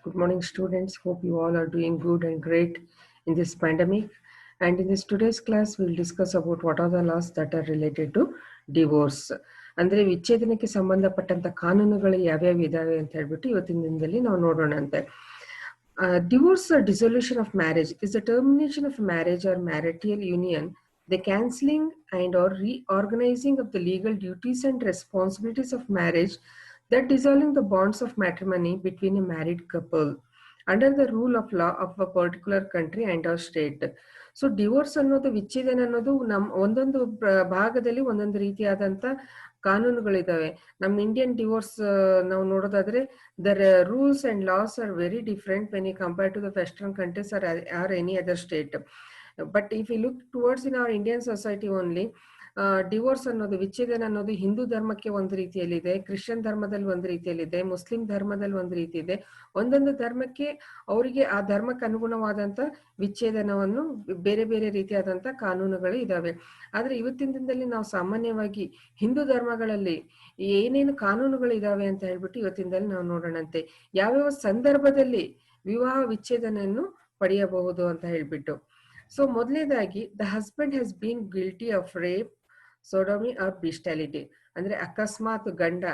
Good morning, students. Hope you all are doing good and great in this pandemic. And in this today's class, we'll discuss about what are the laws that are related to divorce. ಅಂದ್ರೆ ವಿಚ್ಛೇದನಕ್ಕೆ ಸಂಬಂಧಪಟ್ಟಂತ ಕಾನೂನುಗಳು ಯಾವ್ಯಾವ ಇದಾವೆ ಅಂತ ಹೇಳ್ಬಿಟ್ಟು ಇವತ್ತಿನ ದಿನದಲ್ಲಿ ನಾವು ನೋಡೋಣಂತೆ. Divorce or dissolution of marriage is the termination of marriage or marital union, the cancelling and or reorganizing of the legal duties and responsibilities of marriage, that dissolving the bonds of matrimony between a married couple under the rule of law of a particular country and or state. So divorce ಅನ್ನೋದು ವಿಚ್ಛೇದನ ಅನ್ನೋದು ಒಂದೊಂದು ಭಾಗದಲ್ಲಿ ಒಂದೊಂದು ರೀತಿಯಾದಂತ ಕಾನೂನುಗಳಿದಾವೆ. ನಮ್ಮ Indian divorce ನಾವು ನೋಡೋದಾದ್ರೆ the rules and laws are very different when you compare to the western countries or any other state. But if you look towards in our Indian society only, divorce ಅನ್ನೋದು ವಿಚ್ಛೇದನ ಅನ್ನೋದು ಹಿಂದೂ ಧರ್ಮಕ್ಕೆ ಒಂದು ರೀತಿಯಲ್ಲಿದೆ, Christian ಧರ್ಮದಲ್ಲಿ ಒಂದು ರೀತಿಯಲ್ಲಿದೆ, ಮುಸ್ಲಿಂ ಧರ್ಮದಲ್ಲಿ ಒಂದು ರೀತಿ ಇದೆ. ಒಂದೊಂದು ಧರ್ಮಕ್ಕೆ ಅವರಿಗೆ ಆ ಧರ್ಮಕ್ಕೆ ಅನುಗುಣವಾದಂತ ವಿಚ್ಛೇದನವನ್ನು ಬೇರೆ ಬೇರೆ ರೀತಿಯಾದಂತ ಕಾನೂನುಗಳು ಇದಾವೆ. ಆದ್ರೆ ಇವತ್ತಿನ ದಿನದಲ್ಲಿ ನಾವು ಸಾಮಾನ್ಯವಾಗಿ ಹಿಂದೂ ಧರ್ಮಗಳಲ್ಲಿ ಏನೇನು ಕಾನೂನುಗಳು ಇದಾವೆ ಅಂತ ಹೇಳ್ಬಿಟ್ಟು ಇವತ್ತಿನ ದಿನದಲ್ಲಿ ನಾವು ನೋಡೋಣಂತೆ. ಯಾವ್ಯಾವ ಸಂದರ್ಭದಲ್ಲಿ ವಿವಾಹ ವಿಚ್ಛೇದನವನ್ನು ಪಡೆಯಬಹುದು ಅಂತ ಹೇಳ್ಬಿಟ್ಟು. ಸೊ ಮೊದಲನೇದಾಗಿ the husband has been guilty of rape, sodomy or bestiality. ಅಂದ್ರೆ ಅಕಸ್ಮಾತ್ ಗಂಡ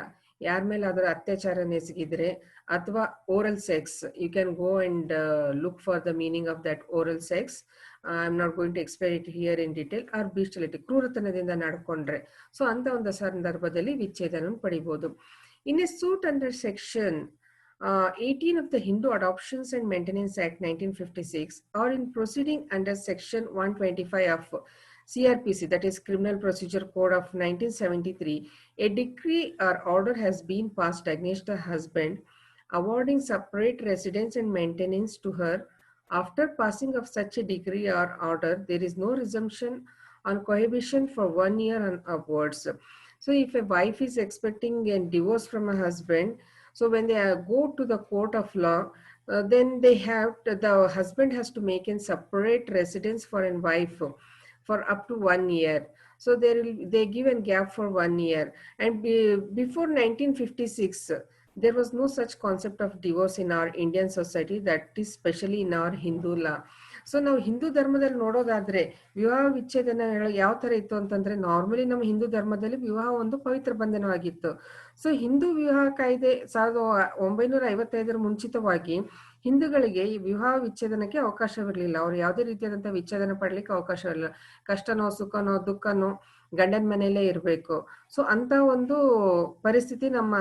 ಯಾರ ಮೇಲೆ ಅದರ ಅತ್ಯಾಚಾರ ಎಸಗಿದ್ರೆ ಅಥವಾ oral sex, you can go and look for the meaning of that oral sex. I am not going to explain it here in detail. Or bestiality, ಕ್ರೂರತನದಿಂದ ನಡ್ಕೊಂಡ್ರೆ, ಸೊ ಅಂತ ಒಂದು ಸಂದರ್ಭದಲ್ಲಿ ವಿಚ್ಛೇದನ ಪಡಿಬಹುದು. In a suit under section 18 of the Hindu Adoptions and Maintenance Act 1956 or in proceeding under section 125 of CRPC, that is Criminal Procedure Code of 1973, a decree or order has been passed against the husband awarding separate residence and maintenance to her. After passing of such a decree or order, there is no resumption on cohabitation for 1 year and upwards. So if a wife is expecting a divorce from a husband, so when they go to the court of law, then the husband has to make a separate residence for a wife for up to 1 year. So they give a gap for 1 year. And before 1956, there was no such concept of divorce in our Indian society, that is especially in our Hindu law. So ನಾವು ಹಿಂದೂ ಧರ್ಮದಲ್ಲಿ ನೋಡೋದಾದ್ರೆ ವಿವಾಹ ವಿಚ್ಛೇದನ ಯಾವ ತರ ಇತ್ತು ಅಂತಂದ್ರೆ, normally ನಮ್ಮ ಹಿಂದೂ ಧರ್ಮದಲ್ಲಿ ವಿವಾಹ ಒಂದು ಪವಿತ್ರ ಬಂಧನವಾಗಿತ್ತು. ಸೊ ಹಿಂದೂ ವಿವಾಹ ಕಾಯ್ದೆ 1955 ಮುಂಚಿತವಾಗಿ ಹಿಂದೂಗಳಿಗೆ ಈ ವಿವಾಹ ವಿಚ್ಛೇದನಕ್ಕೆ ಅವಕಾಶವಿರಲಿಲ್ಲ. ಅವ್ರು ಯಾವುದೇ ರೀತಿಯಾದಂತಹ ವಿಚ್ಛೇದನ ಪಡ್ಲಿಕ್ಕೆ ಅವಕಾಶವಿರಲಿಲ್ಲ. ಕಷ್ಟನೋ ಸುಖನೋ ದುಃಖನೋ ಗಂಡನ ಮನೆಯಲ್ಲೇ ಇರಬೇಕು. ಸೊ ಅಂತ ಒಂದು ಪರಿಸ್ಥಿತಿ ನಮ್ಮ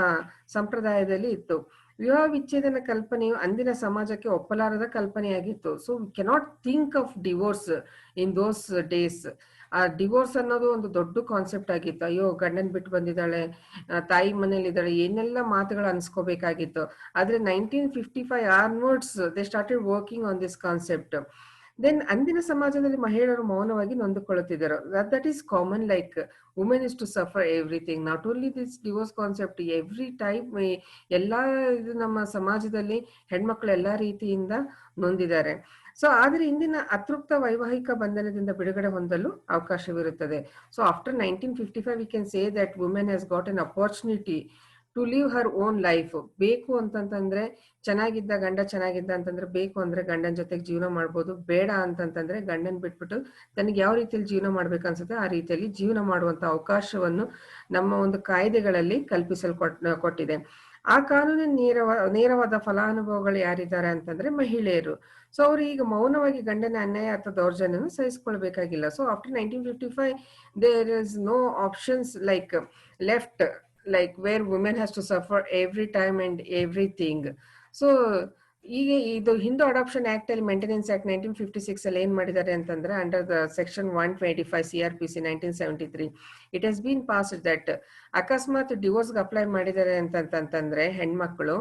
ಸಂಪ್ರದಾಯದಲ್ಲಿ ಇತ್ತು. ವಿವಾಹ ವಿಚ್ಛೇದನ ಕಲ್ಪನೆಯು ಅಂದಿನ ಸಮಾಜಕ್ಕೆ ಒಪ್ಪಲಾರದ ಕಲ್ಪನೆಯಾಗಿತ್ತು. So we cannot think of divorce in those days. ಆ ಡಿವೋರ್ಸ್ ಅನ್ನೋದು ಒಂದು ದೊಡ್ಡ ಕಾನ್ಸೆಪ್ಟ್ ಆಗಿತ್ತು. ಅಯ್ಯೋ ಗಂಡನ್ ಬಿಟ್ಟು ಬಂದಿದ್ದಾಳೆ, ತಾಯಿ ಮನೇಲಿ ಇದ್ದಾಳೆ, ಏನೆಲ್ಲ ಮಾತುಗಳು ಅನ್ಸ್ಕೋಬೇಕಾಗಿತ್ತು. ಆದ್ರೆ 1955 onwards they started working on this concept. Then ಅಂದಿನ ಸಮಾಜದಲ್ಲಿ ಮಹಿಳೆಯರು ಮೌನವಾಗಿ ನೊಂದುಕೊಳ್ಳುತ್ತಿದ್ದರು. That is common, like women is to suffer everything, not only this divorce concept, every type ಎಲ್ಲಾ ಇದು ನಮ್ಮ ಸಮಾಜದಲ್ಲಿ ಹೆಣ್ಮಕ್ಳು ಎಲ್ಲಾ ರೀತಿಯಿಂದ ನೊಂದಿದ್ದಾರೆ. ಸೊ ಆದ್ರೆ ಇಂದಿನ ಅತೃಪ್ತ ವೈವಾಹಿಕ ಬಂಧನದಿಂದ ಬಿಡುಗಡೆ ಹೊಂದಲು ಅವಕಾಶವಿರುತ್ತದೆ. So after 1955 we can say that women has got an opportunity to live her own life. ಬೇಕು ಅಂತಂತಂದ್ರೆ, ಚೆನ್ನಾಗಿದ್ದ ಗಂಡ ಚೆನ್ನಾಗಿದ್ದ ಅಂತಂದ್ರೆ ಬೇಕು ಅಂದ್ರೆ ಗಂಡನ ಜೊತೆಗೆ ಜೀವನ ಮಾಡ್ಬೋದು. ಬೇಡ ಅಂತಂತಂದ್ರೆ ಗಂಡನ್ ಬಿಟ್ಬಿಟ್ಟು ತನಗೆ ಯಾವ ರೀತಿಯಲ್ಲಿ ಜೀವನ ಮಾಡ್ಬೇಕು ಅನ್ಸುತ್ತೆ ಆ ರೀತಿಯಲ್ಲಿ ಜೀವನ ಮಾಡುವಂತ ಅವಕಾಶವನ್ನು ನಮ್ಮ ಒಂದು ಕಾಯ್ದೆಗಳಲ್ಲಿ ಕೊಟ್ಟಿದೆ. ಆ ಕಾನೂನಿನ ನೇರವಾದ ಫಲಾನುಭವಿಗಳು ಯಾರಿದ್ದಾರೆ ಅಂತಂದ್ರೆ ಮಹಿಳೆಯರು. ಸೊ ಅವ್ರು ಈಗ ಮೌನವಾಗಿ ಗಂಡನ ಅನ್ಯಾಯ ಅಥವಾ ದೌರ್ಜನ್ಯವನ್ನು ಸಹಿಸಿಕೊಳ್ಬೇಕಾಗಿಲ್ಲ. So after 1955 there is no options like left, like where women has to suffer every time and everything. So ಈಗ ಇದು ಹಿಂದೂ ಅಡಾಪ್ಷನ್ ಆಕ್ಟ್ ಅಲ್ಲಿ ಮೇಂಟೆನೆನ್ಸ್ ಆಕ್ಟ್ 1956 ಅಲ್ಲಿ ಏನ್ ಮಾಡಿದ್ದಾರೆ ಅಂತಂದ್ರೆ, under the section 125 CRPC 1973 it has been passed that ಅಕಸ್ಮಾತ್ ಡಿವೋರ್ಸ್ಗೆ apply ಮಾಡಿದ್ದಾರೆ ಅಂತಂತಂದ್ರೆ ಹೆಣ್ಮಕ್ಳು,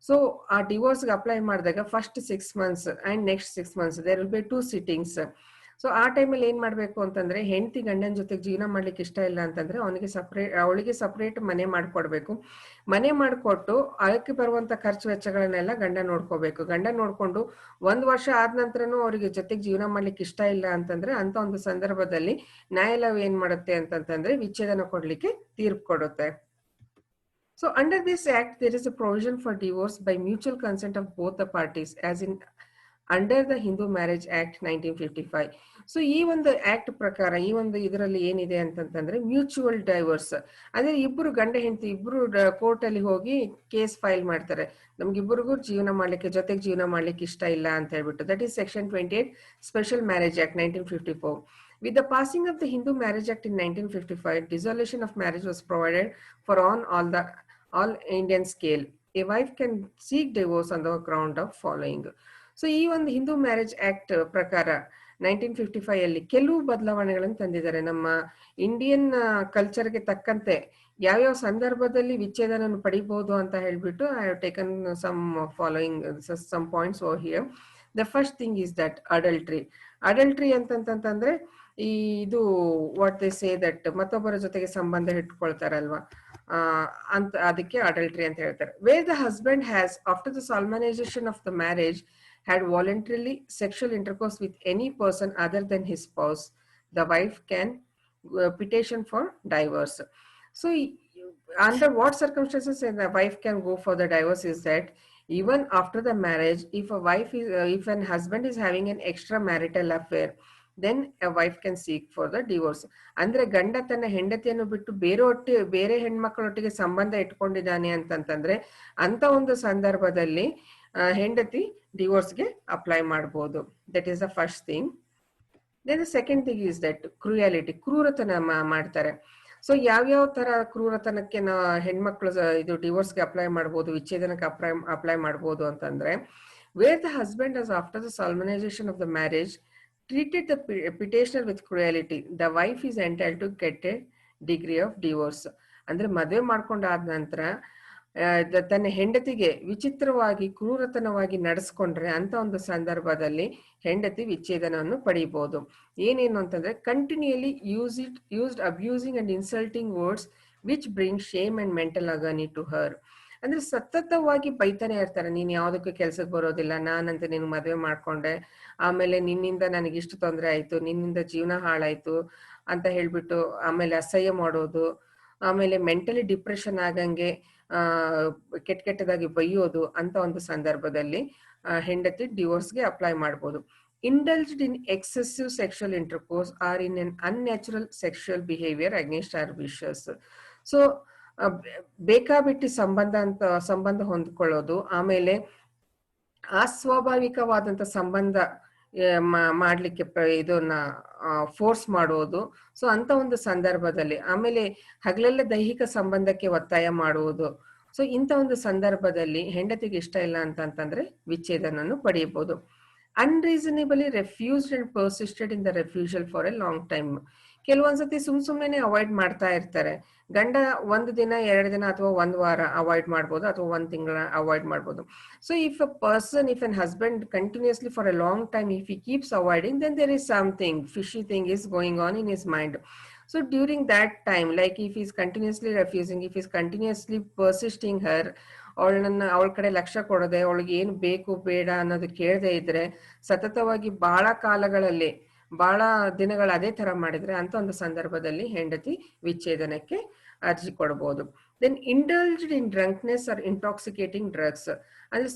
ಸೊ ಆ ಡಿವೋರ್ಸ್ಗೆ ಅಪ್ಲೈ ಮಾಡಿದಾಗ first 6 months and next 6 months there will be 2 sittings. So ಆ ಟೈಮಲ್ಲಿ ಏನ್ ಮಾಡ್ಬೇಕು ಅಂತಂದ್ರೆ, ಹೆಂಡತಿ ಗಂಡನ ಜೊತೆಗೆ ಜೀವನ ಮಾಡ್ಲಿಕ್ಕೆ ಇಷ್ಟ ಇಲ್ಲ ಅಂತಂದ್ರೆ ಅವಳಿಗೆ ಸಪರೇಟ್ ಮನೆ ಮಾಡ್ಕೊಡ್ಬೇಕು. ಮನೆ ಮಾಡ್ಕೊಟ್ಟು ಅದಕ್ಕೆ ಬರುವಂತ ಖರ್ಚು ವೆಚ್ಚಗಳನ್ನೆಲ್ಲ ಗಂಡ ನೋಡ್ಕೋಬೇಕು. ಗಂಡ ನೋಡ್ಕೊಂಡು 1 ವರ್ಷ ಆದ ನಂತರನೂ ಅವರಿಗೆ ಜೊತೆಗೆ ಜೀವನ ಮಾಡ್ಲಿಕ್ಕೆ ಇಷ್ಟ ಇಲ್ಲ ಅಂತಂದ್ರೆ ಅಂತ ಒಂದು ಸಂದರ್ಭದಲ್ಲಿ ನ್ಯಾಯಾಲಯ ಏನ್ ಮಾಡುತ್ತೆ ಅಂತಂತಂದ್ರೆ ವಿಚ್ಛೇದನ ಕೊಡ್ಲಿಕ್ಕೆ ತೀರ್ಪು ಕೊಡುತ್ತೆ. So under this act, there is a provision for divorce by mutual consent of both the parties, as in under the Hindu Marriage Act 1955. So ಈ ಒಂದು ಆಕ್ಟ್ ಪ್ರಕಾರ ಈ ಒಂದು ಇದರಲ್ಲಿ ಏನಿದೆ ಅಂತಂತಂದ್ರೆ ಮ್ಯೂಚುವಲ್ ಡೈವರ್ಸ್ ಅಂದ್ರೆ ಇಬ್ಬರು ಗಂಡ ಹೆಂಡತಿ ಇಬ್ರು ಕೋರ್ಟ್ ಅಲ್ಲಿ ಹೋಗಿ ಕೇಸ್ ಫೈಲ್ ಮಾಡ್ತಾರೆ, ನಮ್ಗಿಬ್ಬರಿಗೂ ಜೀವನ ಮಾಡ್ಲಿಕ್ಕೆ ಜೊತೆಗೆ ಜೀವನ ಮಾಡ್ಲಿಕ್ಕೆ ಇಷ್ಟ ಇಲ್ಲ ಅಂತ ಹೇಳ್ಬಿಟ್ಟು. That is section 28 special marriage act 1954. With the passing of the Hindu Marriage Act in 1955, dissolution of marriage was provided for on all Indian scale. A wife can seek divorce on the ground of following. So ಈ ಒಂದು Hindu marriage act ಪ್ರಕಾರ 1955 ಅಲ್ಲಿ ಕೆಲವು ಬದಲಾವಣೆಗಳನ್ನು ತಂದಿದ್ದಾರೆ. ನಮ್ಮ Indian ಕಲ್ಚರ್ಗೆ ತಕ್ಕಂತೆ ಯಾವ್ಯಾವ ಸಂದರ್ಭದಲ್ಲಿ ವಿಚ್ಛೇದನ ಪಡಿಬಹುದು ಅಂತ ಹೇಳ್ಬಿಟ್ಟು I have taken some following some points over here. The first thing is that adultery ಅಂತಂತಂದ್ರೆ ಈ ಇದು ವಾಟ್ ದೇ ಸೇ ದಟ್ ಮತ್ತೊಬ್ಬರ ಜೊತೆಗೆ ಸಂಬಂಧ ಇಟ್ಕೊಳ್ತಾರಲ್ವಾ, ಅಂತ ಅದಕ್ಕೆ ಅಡಲ್ಟ್ರಿ ಅಂತ ಹೇಳ್ತಾರೆ. Where the husband has after the ಸಾಲ್ಮನೈಸೇಷನ್ of the marriage had voluntarily sexual intercourse with any person other than his spouse, the wife can petition for divorce. So under what circumstances the wife can go for the divorce is that even after the marriage, if an husband is having an extramarital affair, then a wife can seek for the divorce. ಅಂದ್ರೆ ಗಂಡ ತನ್ನ ಹೆಂಡತಿಯನ್ನು ಬಿಟ್ಟು ಬೇರೆ ಹೆಣ್ಮಕ್ಳೊಟ್ಟಿಗೆ ಸಂಬಂಧ ಇಟ್ಕೊಂಡಿದ್ದಾನೆ ಅಂತಂತಂದ್ರೆ ಅಂತ ಒಂದು ಸಂದರ್ಭದಲ್ಲಿ ಹೆಂಡತಿ ಡಿವೋರ್ಸ್ಗೆ ಅಪ್ಲೈ ಮಾಡಬಹುದು. That is the first thing. Then the second thing is that ಕ್ರೂರತನ ಮಾಡ್ತಾರೆ. ಸೊ ಯಾವ್ಯಾವ ತರ ಕ್ರೂರತನಕ್ಕೆ ಹೆಣ್ಮಕ್ಳು ಇದು ಡಿವೋರ್ಸ್ಗೆ ಅಪ್ಲೈ ಮಾಡಬಹುದು, ವಿಚ್ಛೇದನಕ್ಕೆ ಅಪ್ಲೈ ಮಾಡಬಹುದು ಅಂತಂದ್ರೆ, where the husband as after the ಸಾಲ್ಮನೈಸೇಷನ್ of the marriage treated the petitioner with cruelty, the wife is entitled to get a degree of divorce. ಅಂದ್ರೆ ಮದುವೆ ಮಾಡ್ಕೊಂಡಾದ ನಂತರ ತನ್ನ ಹೆಂಡತಿಗೆ ವಿಚಿತ್ರವಾಗಿ ಕ್ರೂರತನವಾಗಿ ನಡೆಸ್ಕೊಂಡ್ರೆ ಅಂತ ಒಂದು ಸಂದರ್ಭದಲ್ಲಿ ಹೆಂಡತಿ ವಿಚ್ಛೇದನವನ್ನು ಪಡಿಬಹುದು. ಏನೇನು ಅಂತಂದ್ರೆ continuously used abusing and insulting words which bring shame and mental agony to her. ಅಂದ್ರೆ ಸತತವಾಗಿ ಬೈತಾನೆ ಇರ್ತಾರೆ, ನೀನ್ ಯಾವ್ದಕ್ಕೂ ಕೆಲ್ಸಕ್ಕೆ ಬರೋದಿಲ್ಲ, ನಾನಂತ ನಿನ್ ಮದ್ವೆ ಮಾಡ್ಕೊಂಡೆ, ಆಮೇಲೆ ನಿನ್ನಿಂದ ನನಗಿಷ್ಟು ತೊಂದರೆ ಆಯ್ತು, ನಿನ್ನಿಂದ ಜೀವನ ಹಾಳಾಯ್ತು ಅಂತ ಹೇಳ್ಬಿಟ್ಟು ಆಮೇಲೆ ಅಸಹ್ಯ ಮಾಡೋದು, ಆಮೇಲೆ ಮೆಂಟಲಿ ಡಿಪ್ರೆಷನ್ ಆಗಂಗೆ ಕೆಟ್ಟದಾಗಿ ಬೈಯೋದು ಅಂತ ಒಂದು ಸಂದರ್ಭದಲ್ಲಿ ಹೆಂಡತಿ ಡಿವೋರ್ಸ್ಗೆ ಅಪ್ಲೈ ಮಾಡ್ಬೋದು. Indulged in excessive sexual intercourse or in an unnatural sexual behavior against our wishes. So ಬೇಕಾಬಿಟ್ಟಿ ಸಂಬಂಧ ಹೊಂದ್ಕೊಳ್ಳೋದು, ಆಮೇಲೆ ಅಸ್ವಾಭಾವಿಕವಾದಂತ ಸಂಬಂಧ ಮಾಡ್ಲಿಕ್ಕೆ ಇದನ್ನ ಫೋರ್ಸ್ ಮಾಡೋದು. ಸೊ ಅಂತ ಒಂದು ಸಂದರ್ಭದಲ್ಲಿ ಆಮೇಲೆ ಹಗಲೆಲ್ಲ ದೈಹಿಕ ಸಂಬಂಧಕ್ಕೆ ಒತ್ತಾಯ ಮಾಡುವುದು. ಸೊ ಇಂಥ ಒಂದು ಸಂದರ್ಭದಲ್ಲಿ ಹೆಂಡತಿಗೆ ಇಷ್ಟ ಇಲ್ಲ ಅಂತಂದ್ರೆ ವಿಚ್ಛೇದನನ್ನು ಪಡೆಯಬಹುದು. Unreasonably refused and persisted in the refusal for a long time. ಕೆಲವೊಂದ್ಸತಿ ಸುಮ್ನೆ ಅವಾಯ್ಡ್ ಮಾಡ್ತಾ ಇರ್ತಾರೆ. ಗಂಡ 1 ದಿನ 2 ದಿನ ಅಥವಾ 1 ವಾರ ಅವಾಯ್ಡ್ ಮಾಡ್ಬೋದು, ಅಥವಾ 1 ತಿಂಗಳ ಅವಾಯ್ಡ್ ಮಾಡ್ಬೋದು. So if an husband continuously for a long time, if he keeps avoiding, then there is something fishy thing is going on in his mind. So during that time, like if he's continuously refusing, if he's continuously persisting her, ಅವಳ ಕಡೆ ಲಕ್ಷ್ಯ ಕೊಡದೆ, ಅವಳಿಗೆ ಏನ್ ಬೇಕು ಬೇಡ ಅನ್ನೋದು ಕೇಳದೆ ಇದ್ರೆ, ಸತತವಾಗಿ ಬಹಳ ದಿನಗಳು ಅದೇ ತರ ಮಾಡಿದ್ರೆ ಅಂತ ಒಂದು ಸಂದರ್ಭದಲ್ಲಿ ಹೆಂಡತಿ ವಿಚ್ಛೇದನಕ್ಕೆ ಅರ್ಜಿ ಕೊಡಬಹುದು. ದೆನ್ ಇಂಡಲ್ಜ್ಡ್ ಇನ್ ಡ್ರಂಕ್ನೆಸ್ ಆರ್ ಇಂಟಾಕ್ಸಿಕೇಟಿಂಗ್ ಡ್ರಗ್ಸ್. ಅಂದ್ರೆ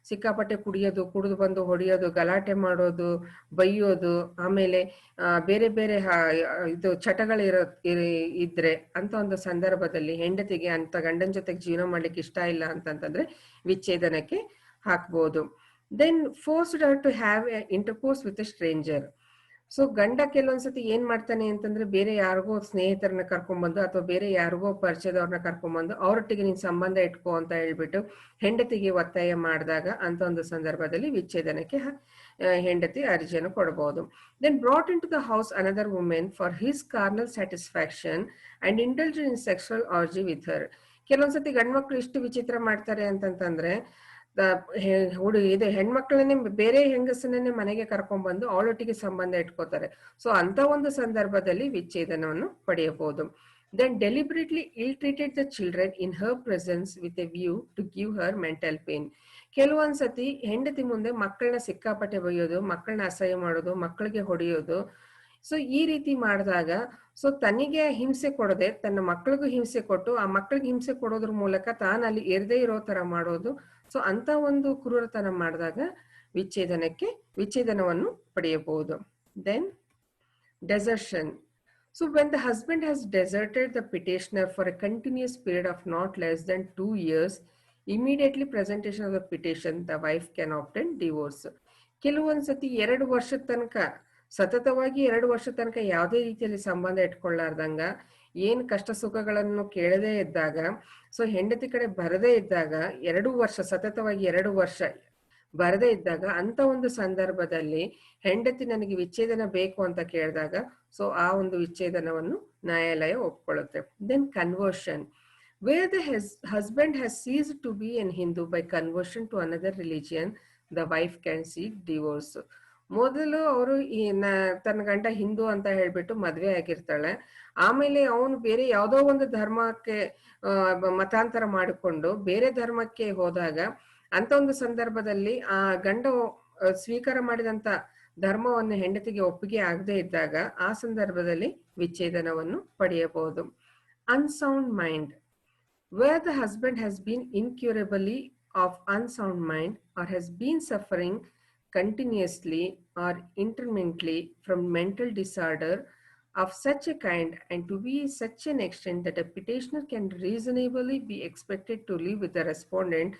ಸಿಕ್ಕಾಪಟ್ಟೆ ಕುಡಿಯೋದು, ಕುಡಿದು ಬಂದು ಹೊಡೆಯೋದು, ಗಲಾಟೆ ಮಾಡೋದು, ಬೈಯೋದು, ಆಮೇಲೆ ಬೇರೆ ಇದು ಇದ್ರೆ ಅಂತ ಒಂದು ಸಂದರ್ಭದಲ್ಲಿ ಹೆಂಡತಿಗೆ ಅಂತ ಗಂಡನ ಜೊತೆಗೆ ಜೀವನ ಮಾಡ್ಲಿಕ್ಕೆ ಇಷ್ಟ ಇಲ್ಲ ಅಂತಂತಂದ್ರೆ ವಿಚ್ಛೇದನಕ್ಕೆ ಹಾಕ್ಬೋದು. Then forced her to have a intercourse with a stranger. So ಗಂಡ ಕೆಲವೊಂದ್ಸತಿ ಏನ್ ಮಾಡ್ತಾನೆ ಅಂತಂದ್ರೆ, ಬೇರೆ ಯಾರಿಗೋ ಸ್ನೇಹಿತರನ್ನ ಕರ್ಕೊಂಡ್ಬಂದು ಅಥವಾ ಬೇರೆ ಯಾರಿಗೋ ಪರಿಚಯದವ್ರನ್ನ ಕರ್ಕೊಂಡ್ಬಂದು ಅವರೊಟ್ಟಿಗೆ ನೀನ್ ಸಂಬಂಧ ಇಟ್ಕೋ ಅಂತ ಹೇಳ್ಬಿಟ್ಟು ಹೆಂಡತಿಗೆ ಒತ್ತಾಯ ಮಾಡಿದಾಗ ಅಂತ ಒಂದು ಸಂದರ್ಭದಲ್ಲಿ ವಿಚ್ಛೇದನಕ್ಕೆ ಹೆಂಡತಿ ಅರ್ಜಿಯನ್ನು ಕೊಡಬಹುದು. Then brought into the house another women for his carnal satisfaction and indulge in sexual orgy with her. ಕೆಲವೊಂದ್ಸತಿ ಗಂಡ್ಮಕ್ಳು ಇಷ್ಟು ವಿಚಿತ್ರ ಮಾಡ್ತಾರೆ ಅಂತಂತಂದ್ರೆ, ಹೆಣ್ಮಕ್ಳನ್ನೇ ಬೇರೆ ಹೆಂಗಸನ್ನೇ ಮನೆಗೆ ಕರ್ಕೊಂಡ್ಬಂದು ಅವಳೊಟ್ಟಿಗೆ ಸಂಬಂಧ ಇಟ್ಕೋತಾರೆ. ಸೊ ಅಂತ ಒಂದು ಸಂದರ್ಭದಲ್ಲಿ ವಿಚ್ಛೇದನವನ್ನು ಪಡೆಯಬಹುದು. Then deliberately ill treated the children in her presence with a view to give her mental pain. ಕೆಲವೊಂದ್ಸತಿ ಹೆಂಡತಿ ಮುಂದೆ ಮಕ್ಕಳನ್ನ ಸಿಕ್ಕಾಪಟ್ಟೆ ಬೈಯೋದು, ಮಕ್ಕಳನ್ನ ಅಸಹ್ಯ ಮಾಡೋದು, ಮಕ್ಕಳಿಗೆ ಹೊಡೆಯೋದು. ಸೊ ಈ ರೀತಿ ಮಾಡಿದಾಗ ಸೊ ತನಿಗೆ ಹಿಂಸೆ ಕೊಡದೆ ತನ್ನ ಮಕ್ಕಳಿಗೂ ಹಿಂಸೆ ಕೊಟ್ಟು ಆ ಮಕ್ಕಳಿಗೆ ಹಿಂಸೆ ಕೊಡೋದ್ರ ಮೂಲಕ ತಾನು ಅಲ್ಲಿ ಇರದೇ ಇರೋ ತರ ಮಾಡೋದು. ಸೊ ಅಂತ ಒಂದು ಕ್ರೂರತನ ಮಾಡಿದಾಗ ವಿಚ್ಛೇದನವನ್ನು ಪಡೆಯಬಹುದು. Then desertion. So when the husband has deserted the petitioner for a continuous period of not less than 2 years, immediately presentation of the petition, the wife can obtain divorce. ಕೆಲವೊಂದ್ಸತಿ 2 ವರ್ಷದ ತನಕ ಸತತವಾಗಿ 2 ವರ್ಷದ ತನಕ ಯಾವುದೇ ರೀತಿಯಲ್ಲಿ ಸಂಬಂಧ ಇಟ್ಕೊಳ್ಳಾರ್ದಂಗ ಏನ್ ಕಷ್ಟ ಸುಖಗಳನ್ನು ಕೇಳದೇ ಇದ್ದಾಗ, ಸೊ ಹೆಂಡತಿ ಕಡೆ ಬರದೇ ಇದ್ದಾಗ 2 ವರ್ಷ ಸತತವಾಗಿ 2 ವರ್ಷ ಬರದೇ ಇದ್ದಾಗ ಅಂತ ಒಂದು ಸಂದರ್ಭದಲ್ಲಿ ಹೆಂಡತಿ ನನಗೆ ವಿಚ್ಛೇದನ ಬೇಕು ಅಂತ ಕೇಳಿದಾಗ ಸೊ ಆ ಒಂದು ವಿಚ್ಛೇದನವನ್ನು ನ್ಯಾಯಾಲಯ ಒಪ್ಕೊಳ್ಳುತ್ತೆ. Then conversion, where the husband has ceased to be an Hindu by conversion to another religion, the wife can seek divorce. ಮೊದಲು ಅವರು ತನ್ನ ಗಂಡ ಹಿಂದೂ ಅಂತ ಹೇಳ್ಬಿಟ್ಟು ಮದ್ವೆ ಆಗಿರ್ತಾಳೆ, ಆಮೇಲೆ ಅವನು ಬೇರೆ ಯಾವುದೋ ಒಂದು ಧರ್ಮಕ್ಕೆ ಮತಾಂತರ ಮಾಡಿಕೊಂಡು ಬೇರೆ ಧರ್ಮಕ್ಕೆ ಹೋದಾಗ ಅಂತ ಒಂದು ಸಂದರ್ಭದಲ್ಲಿ ಆ ಗಂಡ ಸ್ವೀಕಾರ ಮಾಡಿದಂತ ಧರ್ಮವನ್ನು ಹೆಂಡತಿಗೆ ಒಪ್ಪಿಗೆ ಆಗದೆ ಇದ್ದಾಗ ಆ ಸಂದರ್ಭದಲ್ಲಿ ವಿಚ್ಛೇದನವನ್ನು ಪಡೆಯಬಹುದು. Unsound mind, where the husband has been incurably of unsound mind or has been suffering continuously or intermittently from mental disorder of such a kind and to be such an extent that a petitioner can reasonably be expected to live with the respondent,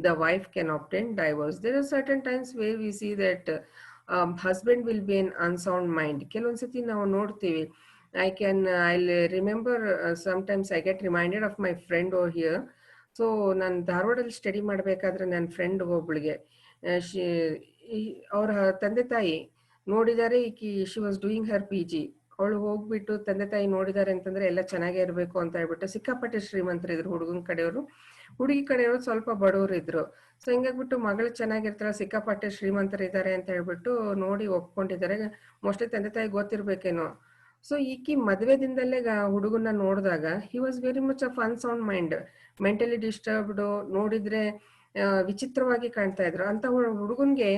the wife can obtain divorce. There are certain times where we see that husband will be in unsound mind. ಕೆಲವೊಂದ್ಸತಿ ನಾವು ನೋಡ್ತೀವಿ. I'll remember sometimes I get reminded of my friend over here. So ನಾನು ಧಾರವಾಡದಲ್ಲಿ study ಮಾಡಬೇಕಾದ್ರೆ ನನ್ನ friend ಒಬ್ಳಿಗೆ ಅವ್ರ ತಂದೆ ತಾಯಿ ನೋಡಿದ್ದಾರೆ, she was doing Har PG. ಅವಳು ಹೋಗ್ಬಿಟ್ಟು ತಂದೆ ತಾಯಿ ನೋಡಿದ್ದಾರೆ ಅಂತಂದ್ರೆ ಎಲ್ಲ ಚೆನ್ನಾಗೇ ಇರಬೇಕು ಅಂತ ಹೇಳ್ಬಿಟ್ಟು ಸಿಕ್ಕಾಪಟ್ಟೆ ಶ್ರೀಮಂತರು ಇದ್ರು ಹುಡುಗನ ಕಡೆಯವರು, ಹುಡುಗಿ ಕಡೆಯವರು ಸ್ವಲ್ಪ ಬಡವರು ಇದ್ರು. ಸೊ ಹಿಂಗಾಗ್ಬಿಟ್ಟು ಮಗಳು ಚೆನ್ನಾಗಿರ್ತಾಳೆ, ಸಿಕ್ಕಾಪಟ್ಟೆ ಶ್ರೀಮಂತರು ಇದ್ದಾರೆ ಅಂತ ಹೇಳ್ಬಿಟ್ಟು ನೋಡಿ ಒಪ್ಕೊಂಡಿದ್ದಾರೆ. ಮೋಸ್ಟ್ಲಿ ತಂದೆ ತಾಯಿ ಗೊತ್ತಿರ್ಬೇಕೇನೋ. ಸೊ ಈಕಿ ಮದ್ವೆದಿಂದಲೇ ಹುಡುಗನ್ನ ನೋಡಿದಾಗ he was very much of unsound mind, mentally disturbed, ನೋಡಿದ್ರೆ ವಿಚಿತ್ರವಾಗಿ ಕಾಣ್ತಾ ಇದ್ರು. ಅಂತ ಹುಡುಗನ್ಗೆ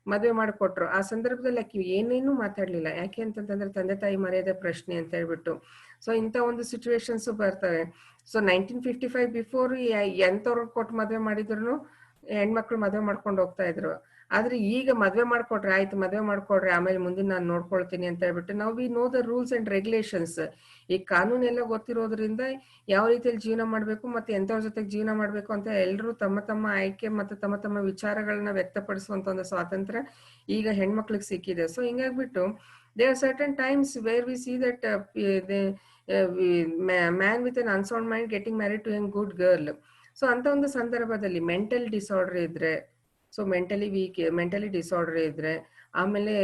ಮದ್ವೆ ಮಾಡಿಕೊಟ್ರು. ಆ ಸಂದರ್ಭದಲ್ಲಿ ಆಕಿ ಏನೇನು ಮಾತಾಡ್ಲಿಲ್ಲ. ಯಾಕೆ ಅಂತಂದ್ರೆ ತಂದೆ ತಾಯಿ ಮರ್ಯಾದೆ ಪ್ರಶ್ನೆ ಅಂತ ಹೇಳ್ಬಿಟ್ಟು. ಸೊ ಇಂಥ ಒಂದು ಸಿಚುವೇಶನ್ಸ್ ಬರ್ತವೆ. ಸೊ 1955 ಬಿಫೋರ್ ಎಂತವ್ರು ಕೊಟ್ಟು ಮದ್ವೆ ಮಾಡಿದ್ರು ಹೆಣ್ಮಕ್ಳು ಮದ್ವೆ ಮಾಡ್ಕೊಂಡು ಹೋಗ್ತಾ ಇದ್ರು. ಆದ್ರೆ ಈಗ ಮದ್ವೆ ಮಾಡ್ಕೊಟ್ರೆ ಆಯ್ತು, ಮದ್ವೆ ಮಾಡ್ಕೊಡ್ರಿ, ಆಮೇಲೆ ಮುಂದಿನ ನಾನು ನೋಡ್ಕೊಳ್ತೀನಿ ಅಂತ ಹೇಳ್ಬಿಟ್ಟು ನಾವು we know the rules and regulations. ಈ ಕಾನೂನೆಲ್ಲ ಗೊತ್ತಿರೋದ್ರಿಂದ ಯಾವ ರೀತಿಯಲ್ಲಿ ಜೀವನ ಮಾಡ್ಬೇಕು ಮತ್ತೆ ಎಂತವ್ರ ಜೊತೆಗೆ ಜೀವನ ಮಾಡ್ಬೇಕು ಅಂತ ಎಲ್ಲರೂ ತಮ್ಮ ತಮ್ಮ ಆಯ್ಕೆ ಮತ್ತೆ ತಮ್ಮ ತಮ್ಮ ವಿಚಾರಗಳನ್ನ ವ್ಯಕ್ತಪಡಿಸುವಂತ ಒಂದು ಸ್ವಾತಂತ್ರ್ಯ ಈಗ ಹೆಣ್ಮಕ್ಳಿಗೆ ಸಿಕ್ಕಿದೆ. ಸೊ ಹಿಂಗಾಗ್ಬಿಟ್ಟು there are certain times where we see that man with an unsound mind getting married to a good girl. So ಅಂತ ಒಂದು ಸಂದರ್ಭದಲ್ಲಿ ಮೆಂಟಲ್ ಡಿಸಾರ್ಡರ್ ಇದ್ರೆ, ಸೊ ಮೆಂಟಲಿ ಡಿಸಾರ್ಡರ್ ಇದ್ರೆ, ಆಮೇಲೆ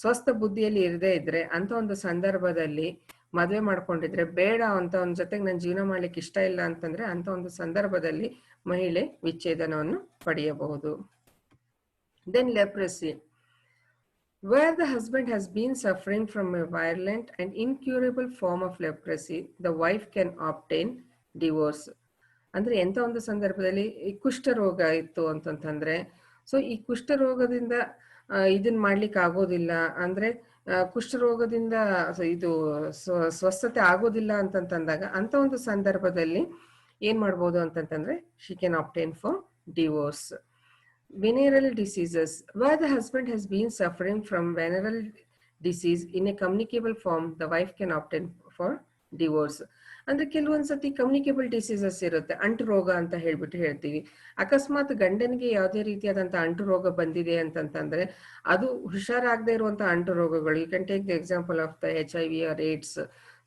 ಸ್ವಸ್ಥ ಬುದ್ಧಿಯಲ್ಲಿ ಇರದೇ ಇದ್ರೆ, ಅಂತ ಒಂದು ಸಂದರ್ಭದಲ್ಲಿ ಮದ್ವೆ ಮಾಡ್ಕೊಂಡಿದ್ರೆ ಬೇಡ ಅಂತ ಒಂದ್ ಜೊತೆಗೆ ನನ್ ಜೀವನ ಮಾಡ್ಲಿಕ್ಕೆ ಇಷ್ಟ ಇಲ್ಲ ಅಂತಂದ್ರೆ ಅಂತ ಒಂದು ಸಂದರ್ಭದಲ್ಲಿ ಮಹಿಳೆ ವಿಚ್ಛೇದನವನ್ನು ಪಡೆಯಬಹುದು. Then leprosy, where the husband has been suffering from a violent and incurable form of leprosy, the wife can obtain divorce. ಅಂದ್ರೆ ಎಂತ ಒಂದು ಸಂದರ್ಭದಲ್ಲಿ ಈ ಕುಷ್ಠರೋಗ ಇತ್ತು ಅಂತಂತಂದ್ರೆ, ಸೊ ಈ ಕುಷ್ಠರೋಗದಿಂದ ಇದನ್ ಮಾಡ್ಲಿಕ್ಕೆ ಆಗೋದಿಲ್ಲ ಅಂದ್ರೆ ಕುಷ್ಠರೋಗದಿಂದ ಇದು ಸ್ವಸ್ಥತೆ ಆಗೋದಿಲ್ಲ ಅಂತಂತಂದಾಗ ಅಂತ ಒಂದು ಸಂದರ್ಭದಲ್ಲಿ ಏನ್ ಮಾಡ್ಬೋದು ಅಂತಂತಂದ್ರೆ she can obtain for divorce. Venereal diseases, where the husband has been suffering from venereal disease in a communicable form, the wife can obtain for divorce. ಅಂದ್ರೆ ಕೆಲವೊಂದ್ಸತಿ ಕಮ್ಯುನಿಕೇಬಲ್ ಡಿಸೀಸಸ್ ಇರುತ್ತೆ, ಅಂಟು ರೋಗ ಅಂತ ಹೇಳ್ತೀವಿ. ಅಕಸ್ಮಾತ್ ಗಂಡನಿಗೆ ಯಾವುದೇ ರೀತಿಯಾದಂತ ಅಂಟು ರೋಗ ಬಂದಿದೆ ಅಂತಂತಂದ್ರೆ ಅದು ಹುಷಾರಾಗದೆ ಇರುವಂತ ಅಂಟು ರೋಗಗಳು. You can take the example of the HIV or AIDS.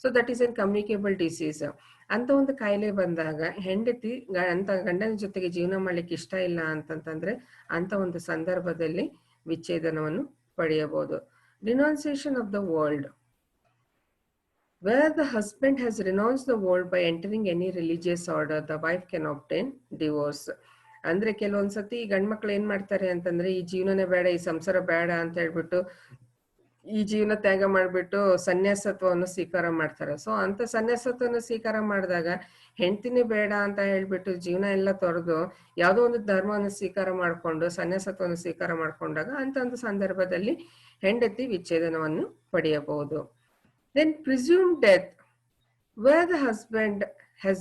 So that is an communicable disease. ಅಂತ ಒಂದು ಕಾಯಿಲೆ ಬಂದಾಗ ಹೆಂಡತಿ ಅಂತ ಗಂಡನ ಜೊತೆಗೆ ಜೀವನ ಮಾಡ್ಲಿಕ್ಕೆ ಇಷ್ಟ ಇಲ್ಲ ಅಂತಂತಂದ್ರೆ ಅಂತ ಒಂದು ಸಂದರ್ಭದಲ್ಲಿ ವಿಚ್ಛೇದನವನ್ನು ಪಡೆಯಬಹುದು. ರಿನೌನ್ಸಿಯೇಷನ್ of the world, where the husband has renounced the world by entering any religious order, the wife can obtain divorce. ಅಂದ್ರೆ ಕೆಲವೊಂದ್ಸತಿ ಗಂಡ್ಮಕ್ಳು ಏನ್ ಮಾಡ್ತಾರೆ ಅಂತಂದ್ರೆ ಈ ಜೀವನನೇ ಬೇಡ, ಈ ಸಂಸಾರ ಬೇಡ ಅಂತ ಹೇಳ್ಬಿಟ್ಟು ಈ ಜೀವನ ತ್ಯಾಗ ಮಾಡ್ಬಿಟ್ಟು ಸನ್ಯಾಸತ್ವವನ್ನು ಸ್ವೀಕಾರ ಮಾಡ್ತಾರೆ. ಸೊ ಅಂತ ಸನ್ಯಾಸತ್ವವನ್ನು ಸ್ವೀಕಾರ ಮಾಡಿದಾಗ ಹೆಂಡತಿನೇ ಬೇಡ ಅಂತ ಹೇಳ್ಬಿಟ್ಟು ಜೀವನ ಎಲ್ಲ ತೊರೆದು ಯಾವುದೋ ಒಂದು ಧರ್ಮವನ್ನು ಸ್ವೀಕಾರ ಮಾಡ್ಕೊಂಡು ಸನ್ಯಾಸತ್ವವನ್ನು ಸ್ವೀಕಾರ ಮಾಡ್ಕೊಂಡಾಗ ಅಂತ ಒಂದು ಸಂದರ್ಭದಲ್ಲಿ ಹೆಂಡತಿ ವಿಚ್ಛೇದನವನ್ನು ಪಡೆಯಬಹುದು. Then presumed death, where the husband has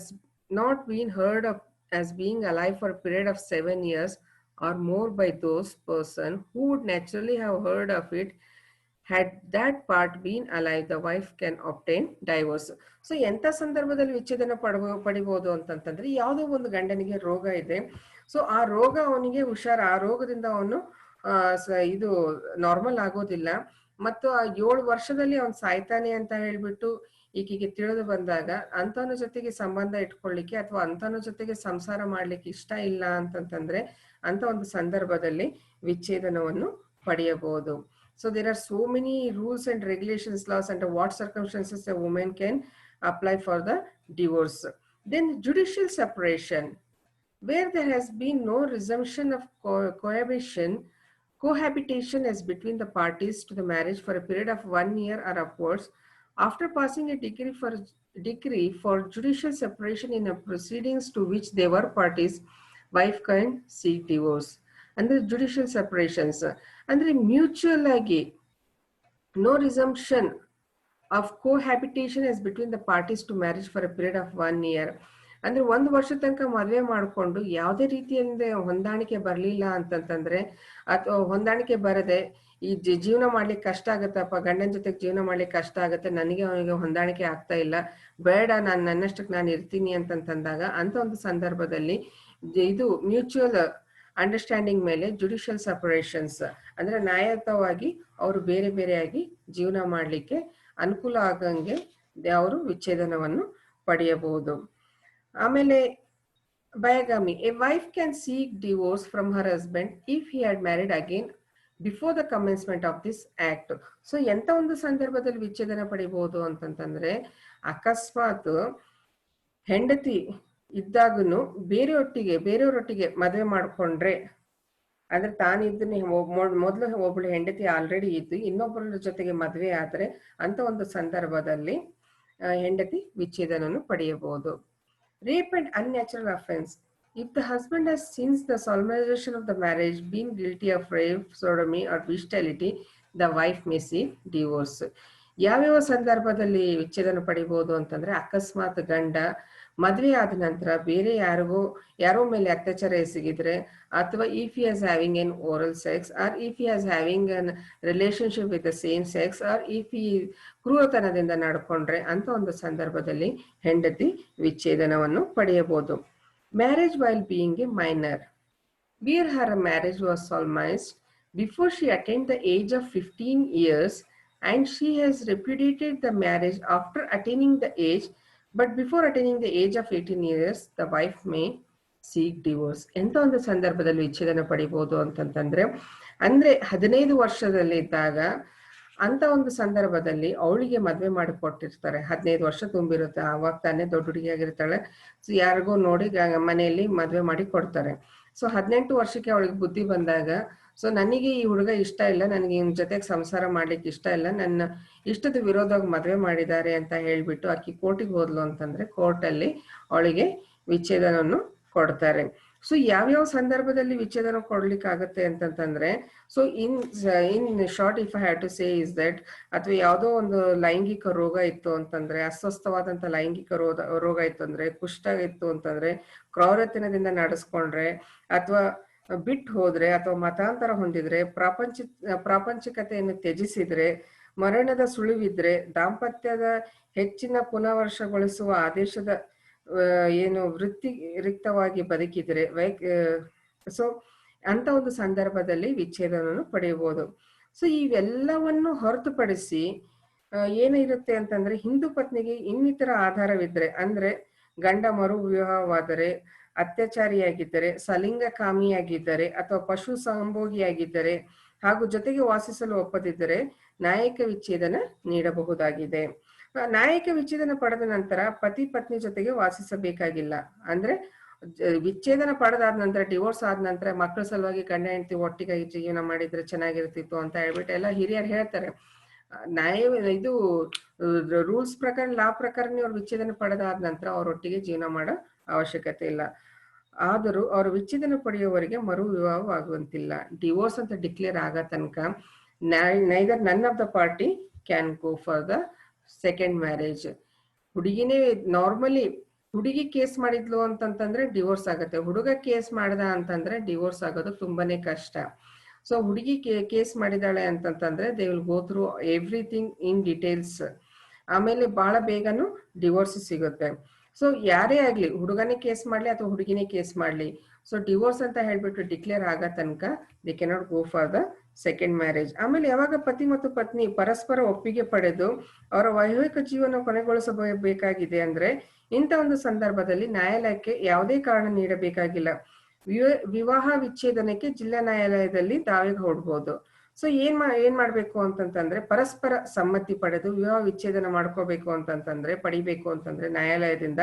not been heard of as being alive for a period of 7 years or more by those person who would naturally have heard of it had that part been alive, the wife can obtain divorce. So ಎಂಥ ಸಂದರ್ಭದಲ್ಲಿ ವಿಚ್ಛೇದನ ಪಡಿಬಹುದು ಅಂತಂತಂದ್ರೆ, ಯಾವುದೋ ಒಂದು ಗಂಡನಿಗೆ ರೋಗ ಇದೆ, ಸೊ ಆ ರೋಗ ಅವನಿಗೆ ಆ ರೋಗದಿಂದ ಅವನು ಇದು ನಾರ್ಮಲ್ ಆಗೋದಿಲ್ಲ, ಮತ್ತು ಆ 7 ವರ್ಷದಲ್ಲಿ ಅವನ್ ಸಾಯ್ತಾನೆ ಅಂತ ಹೇಳ್ಬಿಟ್ಟು ಈಕೆಗೆ ತಿಳಿದು ಬಂದಾಗ ಅಂತವನ ಜೊತೆಗೆ ಸಂಬಂಧ ಇಟ್ಕೊಳ್ಳಿಕ್ಕೆ ಅಥವಾ ಅಂತವನ ಜೊತೆಗೆ ಸಂಸಾರ ಮಾಡ್ಲಿಕ್ಕೆ ಇಷ್ಟ ಇಲ್ಲ ಅಂತಂತಂದ್ರೆ ಅಂತ ಒಂದು ಸಂದರ್ಭದಲ್ಲಿ ವಿಚ್ಛೇದನವನ್ನು ಪಡೆಯಬಹುದು. So there are so many rules and regulations, laws, under what circumstances a woman can apply for the divorce. Then judicial separation, where there has been no resumption of cohabitation as between the parties to the marriage for a period of 1 year or upwards, after passing a decree for judicial separation in a proceedings to which they were parties, wife can seek divorce. And the judicial separations, ಅಂದ್ರೆ mutual ಆಗಿ no ರಿಸಂಪ್ಷನ್ of ಕೋಹ್ಯಾಬಿಟೇಷನ್ S between the parties to marriage for a period of 1 year. ಅಂದ್ರೆ 1 ವರ್ಷ ತನಕ ಮದುವೆ ಮಾಡಿಕೊಂಡು ಯಾವುದೇ ರೀತಿಯಿಂದ ಹೊಂದಾಣಿಕೆ ಬರಲಿಲ್ಲ ಅಂತಂತಂದ್ರೆ, ಅಥವಾ ಹೊಂದಾಣಿಕೆ ಬರದೆ ಈ ಜೀವನ ಮಾಡ್ಲಿಕ್ಕೆ ಕಷ್ಟ ಆಗತ್ತಪ್ಪ, ಗಂಡನ ಜೊತೆಗೆ ಜೀವನ ಮಾಡ್ಲಿಕ್ಕೆ ಕಷ್ಟ ಆಗತ್ತೆ, ನನಗೆ ಅವನಿಗೆ ಹೊಂದಾಣಿಕೆ ಆಗ್ತಾ ಇಲ್ಲ, ಬೇಡ ನಾನು ನನ್ನಷ್ಟಕ್ಕೆ ನಾನು ಇರ್ತೀನಿ ಅಂತಂತಂದಾಗ ಅಂತ ಒಂದು ಸಂದರ್ಭದಲ್ಲಿ ಇದು ಮ್ಯೂಚುವಲ್ ಅಂಡರ್ಸ್ಟ್ಯಾಂಡಿಂಗ್ ಮೇಲೆ ಜುಡಿಷಿಯಲ್ ಸಪರೇಷನ್ಸ್, ಅಂದ್ರೆ ನ್ಯಾಯಯುತವಾಗಿ ಅವರು ಬೇರೆ ಬೇರೆಯಾಗಿ ಜೀವನ ಮಾಡಲಿಕ್ಕೆ ಅನುಕೂಲ ಆಗಂಗೆ ಅವರು ವಿಚ್ಛೇದನವನ್ನು ಪಡೆಯಬಹುದು. ಆಮೇಲೆ bigamy, a wife can seek divorce from her husband if he had married again before the commencement of this act. So ಎಂತ ಒಂದು ಸಂದರ್ಭದಲ್ಲಿ ವಿಚ್ಛೇದನ ಪಡಿಬಹುದು ಅಂತಂತಂದ್ರೆ, ಅಕಸ್ಮಾತ್ ಹೆಂಡತಿ ಇದ್ದಾಗನು ಬೇರೆಯವರೊಟ್ಟಿಗೆ ಮದುವೆ ಮಾಡ್ಕೊಂಡ್ರೆ, ಅಂದ್ರೆ ತಾನಿದ್ದನ್ನೇ ಮೊದಲು ಒಬ್ಬಳು ಹೆಂಡತಿ ಆಲ್ರೆಡಿ ಇದ್ದು ಇನ್ನೊಬ್ಬರ ಜೊತೆಗೆ ಮದುವೆ ಆದ್ರೆ ಅಂತ ಒಂದು ಸಂದರ್ಭದಲ್ಲಿ ಹೆಂಡತಿ ವಿಚ್ಛೇದನವನ್ನು ಪಡೆಯಬಹುದು. Rape and unnatural offence, if the husband has since the ಸಾಲ್ಮನೈಸೇಷನ್ of the marriage been guilty of rape, sodomy or bestiality, the wife may seek divorce. ಯಾವ್ಯಾವ ಸಂದರ್ಭದಲ್ಲಿ ವಿಚ್ಛೇದನ ಪಡಿಬಹುದು ಅಂತಂದ್ರೆ, ಅಕಸ್ಮಾತ್ ಗಂಡ ಮದುವೆ ಆದ ನಂತರ ಬೇರೆ ಯಾರೋ ಮೇಲೆ ಅತ್ಯಾಚಾರ ಎಸಗಿದ್ರೆ, ಅಥವಾ if he has having an oral sex, or if he has having an relationship with the same sex, or if he ಕ್ರೂರತನದಿಂದ ನಡ್ಕೊಂಡ್ರೆ ಅಂತ ಒಂದು ಸಂದರ್ಭದಲ್ಲಿ ಹೆಂಡತಿ ವಿಚ್ಛೇದನವನ್ನು ಪಡೆಯಬಹುದು. Marriage while being a minor, where her marriage was solemnized before she attained the age of 15 years and she has repudiated the marriage after attaining the age, but before attaining the age of 18 years, the wife may seek divorce. ಎಂತ ಒಂದು ಸಂದರ್ಭದಲ್ಲಿ ವಿಚ್ಛೇದನ ಪಡಿಬಹುದು ಅಂತಂತಂದ್ರೆ, ಅಂದ್ರೆ 15 ವರ್ಷದಲ್ಲಿ ಇದ್ದಾಗ ಅಂತ ಒಂದು ಸಂದರ್ಭದಲ್ಲಿ ಅವಳಿಗೆ ಮದುವೆ ಮಾಡಿ ಕೊಟ್ಟಿರ್ತಾರೆ, 15 ವರ್ಷ ತುಂಬಿರುತ್ತೆ, ಆವಾಗ ತಾನೇ ದೊಡ್ಡ ಹುಡುಗಿಯಾಗಿರ್ತಾಳೆ, ಸೊ ಯಾರಿಗೋ ನೋಡಿ ಮನೆಯಲ್ಲಿ ಮದುವೆ ಮಾಡಿ ಕೊಡ್ತಾರೆ. ಸೊ 18 ವರ್ಷಕ್ಕೆ ಅವಳಿಗೆ ಬುದ್ಧಿ ಬಂದಾಗ, ಸೊ ನನಗೆ ಈ ಹುಡುಗ ಇಷ್ಟ ಇಲ್ಲ, ನನಗೆ ಇವನ್ ಜೊತೆಗೆ ಸಂಸಾರ ಮಾಡ್ಲಿಕ್ಕೆ ಇಷ್ಟ ಇಲ್ಲ, ನನ್ನ ಇಷ್ಟದ ವಿರೋಧವಾಗಿ ಮದುವೆ ಮಾಡಿದ್ದಾರೆ ಅಂತ ಹೇಳ್ಬಿಟ್ಟು ಆಕಿ ಕೋರ್ಟಿಗೆ ಹೋದ್ಲು ಅಂತಂದ್ರೆ ಕೋರ್ಟಲ್ಲಿ ಅವಳಿಗೆ ವಿಚ್ಛೇದನವನ್ನು ಕೊಡ್ತಾರೆ. ಸೊ ಯಾವ್ಯಾವ ಸಂದರ್ಭದಲ್ಲಿ ವಿಚ್ಛೇದನ ಕೊಡ್ಲಿಕ್ಕೆ ಆಗತ್ತೆ ಅಂತಂತಂದ್ರೆ, so in short if I have to say is that, ಅಥವಾ ಯಾವುದೋ ಒಂದು ಲೈಂಗಿಕ ರೋಗ ಇತ್ತು ಅಂತಂದ್ರೆ, ಅಸ್ವಸ್ಥವಾದಂತ ಲೈಂಗಿಕ ರೋಗ ಇತ್ತು ಅಂದ್ರೆ, ಕುಷ್ಠ ಇತ್ತು ಅಂತಂದ್ರೆ, ಕ್ರೌರತನದಿಂದ ನಡೆಸ್ಕೊಂಡ್ರೆ, ಅಥವಾ ಬಿಟ್ಟು ಹೋದ್ರೆ, ಅಥವಾ ಮತಾಂತರ ಹೊಂದಿದ್ರೆ, ಪ್ರಾಪಂಚಿಕತೆಯನ್ನು ತ್ಯಜಿಸಿದ್ರೆ, ಮರಣದ ಸುಳಿವಿದ್ರೆ, ದಾಂಪತ್ಯದ ಹೆಚ್ಚಿನ ಪುನರ್ವಶಗೊಳಿಸುವ ಆದೇಶದ ಏನು ರಿಕ್ತವಾಗಿ ಬದುಕಿದ್ರೆ, ಸೊ ಅಂತ ಒಂದು ಸಂದರ್ಭದಲ್ಲಿ ವಿಚ್ಛೇದನವನ್ನು ಪಡೆಯಬಹುದು. ಸೊ ಇವೆಲ್ಲವನ್ನು ಹೊರತುಪಡಿಸಿ ಏನಿರುತ್ತೆ ಅಂತಂದ್ರೆ, ಹಿಂದೂ ಪತ್ನಿಗೆ ಇನ್ನಿತರ ಆಧಾರವಿದ್ರೆ, ಅಂದ್ರೆ ಗಂಡ ಮರು ವಿವಾಹವಾದರೆ, ಅತ್ಯಾಚಾರಿಯಾಗಿದ್ದರೆ, ಸಲಿಂಗಕಾಮಿಯಾಗಿದ್ದರೆ, ಅಥವಾ ಪಶು ಸಂಭೋಗಿಯಾಗಿದ್ದರೆ, ಹಾಗೂ ಜೊತೆಗೆ ವಾಸಿಸಲು ಒಪ್ಪದಿದ್ದರೆ ನ್ಯಾಯಿಕ ವಿಚ್ಛೇದನ ನೀಡಬಹುದಾಗಿದೆ. ನ್ಯಾಯಿಕ ವಿಚ್ಛೇದನ ಪಡೆದ ನಂತರ ಪತಿ ಪತ್ನಿ ಜೊತೆಗೆ ವಾಸಿಸಬೇಕಾಗಿಲ್ಲ. ಅಂದ್ರೆ ವಿಚ್ಛೇದನ ಪಡೆದಾದ ನಂತರ, ಡಿವೋರ್ಸ್ ಆದ ನಂತರ ಮಕ್ಕಳ ಸಲುವಾಗಿ ಗಂಡ ಹೆಂಡತಿ ಒಟ್ಟಿಗೆ ಜೀವನ ಮಾಡಿದ್ರೆ ಚೆನ್ನಾಗಿರ್ತಿತ್ತು ಅಂತ ಹೇಳ್ಬಿಟ್ಟು ಎಲ್ಲ ಹಿರಿಯರು ಹೇಳ್ತಾರೆ. ಇದು ರೂಲ್ಸ್ ಪ್ರಕಾರ, ಲಾ ಪ್ರಕಾರ ಅವ್ರು ವಿಚ್ಛೇದನ ಪಡೆದಾದ ನಂತರ ಅವರೊಟ್ಟಿಗೆ ಜೀವನ ಮಾಡೋ ಅವಶ್ಯಕತೆ ಇಲ್ಲ. ಆದರೂ ಅವರು ವಿಚ್ಛೇದನ ಪಡೆಯುವವರಿಗೆ ಮರು ವಿವಾಹವಾಗುವಂತಿಲ್ಲ. ಡಿವೋರ್ಸ್ ಅಂತ ಡಿಕ್ಲೇರ್ ಆಗ ತನಕ neither none of the party can go for the second marriage. ಹುಡುಗಿನೇ ನಾರ್ಮಲಿ ಹುಡುಗಿ ಕೇಸ್ ಮಾಡಿದ್ಲು ಅಂತಂತಂದ್ರೆ ಡಿವೋರ್ಸ್ ಆಗುತ್ತೆ, ಹುಡುಗ ಕೇಸ್ ಮಾಡ್ದ ಅಂತಂದ್ರೆ ಡಿವೋರ್ಸ್ ಆಗೋದು ತುಂಬಾನೇ ಕಷ್ಟ. ಸೊ ಹುಡುಗಿ ಕೇಸ್ ಮಾಡಿದಾಳೆ ಅಂತಂತಂದ್ರೆ they will go through everything in details, ಆಮೇಲೆ ಬಹಳ ಬೇಗನು ಡಿವೋರ್ಸ್ ಸಿಗುತ್ತೆ. ಸೊ ಯಾರೇ ಆಗ್ಲಿ, ಹುಡುಗನೇ ಕೇಸ್ ಮಾಡ್ಲಿ ಅಥವಾ ಹುಡುಗಿನೇ ಕೇಸ್ ಮಾಡ್ಲಿ, ಸೊ ಡಿವೋರ್ಸ್ ಅಂತ ಹೇಳ್ಬಿಟ್ಟು ಡಿಕ್ಲೇರ್ ಆಗೋ ತನಕ they cannot go for the second marriage. ಆಮೇಲೆ ಯಾವಾಗ ಪತಿ ಮತ್ತು ಪತ್ನಿ ಪರಸ್ಪರ ಒಪ್ಪಿಗೆ ಪಡೆದು ಅವರ ವೈವಾಹಿಕ ಜೀವನ ಕೊನೆಗೊಳಿಸಬೇಕಾಗಿದೆ ಅಂದ್ರೆ ಇಂಥ ಒಂದು ಸಂದರ್ಭದಲ್ಲಿ ನ್ಯಾಯಾಲಯಕ್ಕೆ ಯಾವುದೇ ಕಾರಣ ನೀಡಬೇಕಾಗಿಲ್ಲ. ವಿವಾಹ ವಿಚ್ಛೇದನಕ್ಕೆ ಜಿಲ್ಲಾ ನ್ಯಾಯಾಲಯದಲ್ಲಿ ದಾವೆಗೆ ಹೊಡ್ಬೋದು. ಸೊ ಏನ್ ಮಾಡ್ಬೇಕು ಅಂತಂತಂದ್ರೆ ಪರಸ್ಪರ ಸಮ್ಮತಿ ಪಡೆದು ವಿವಾಹ ವಿಚ್ಛೇದನ ಮಾಡ್ಕೋಬೇಕು ಅಂತಂತಂದ್ರೆ ಪಡಿಬೇಕು ಅಂತಂದ್ರೆ ನ್ಯಾಯಾಲಯದಿಂದ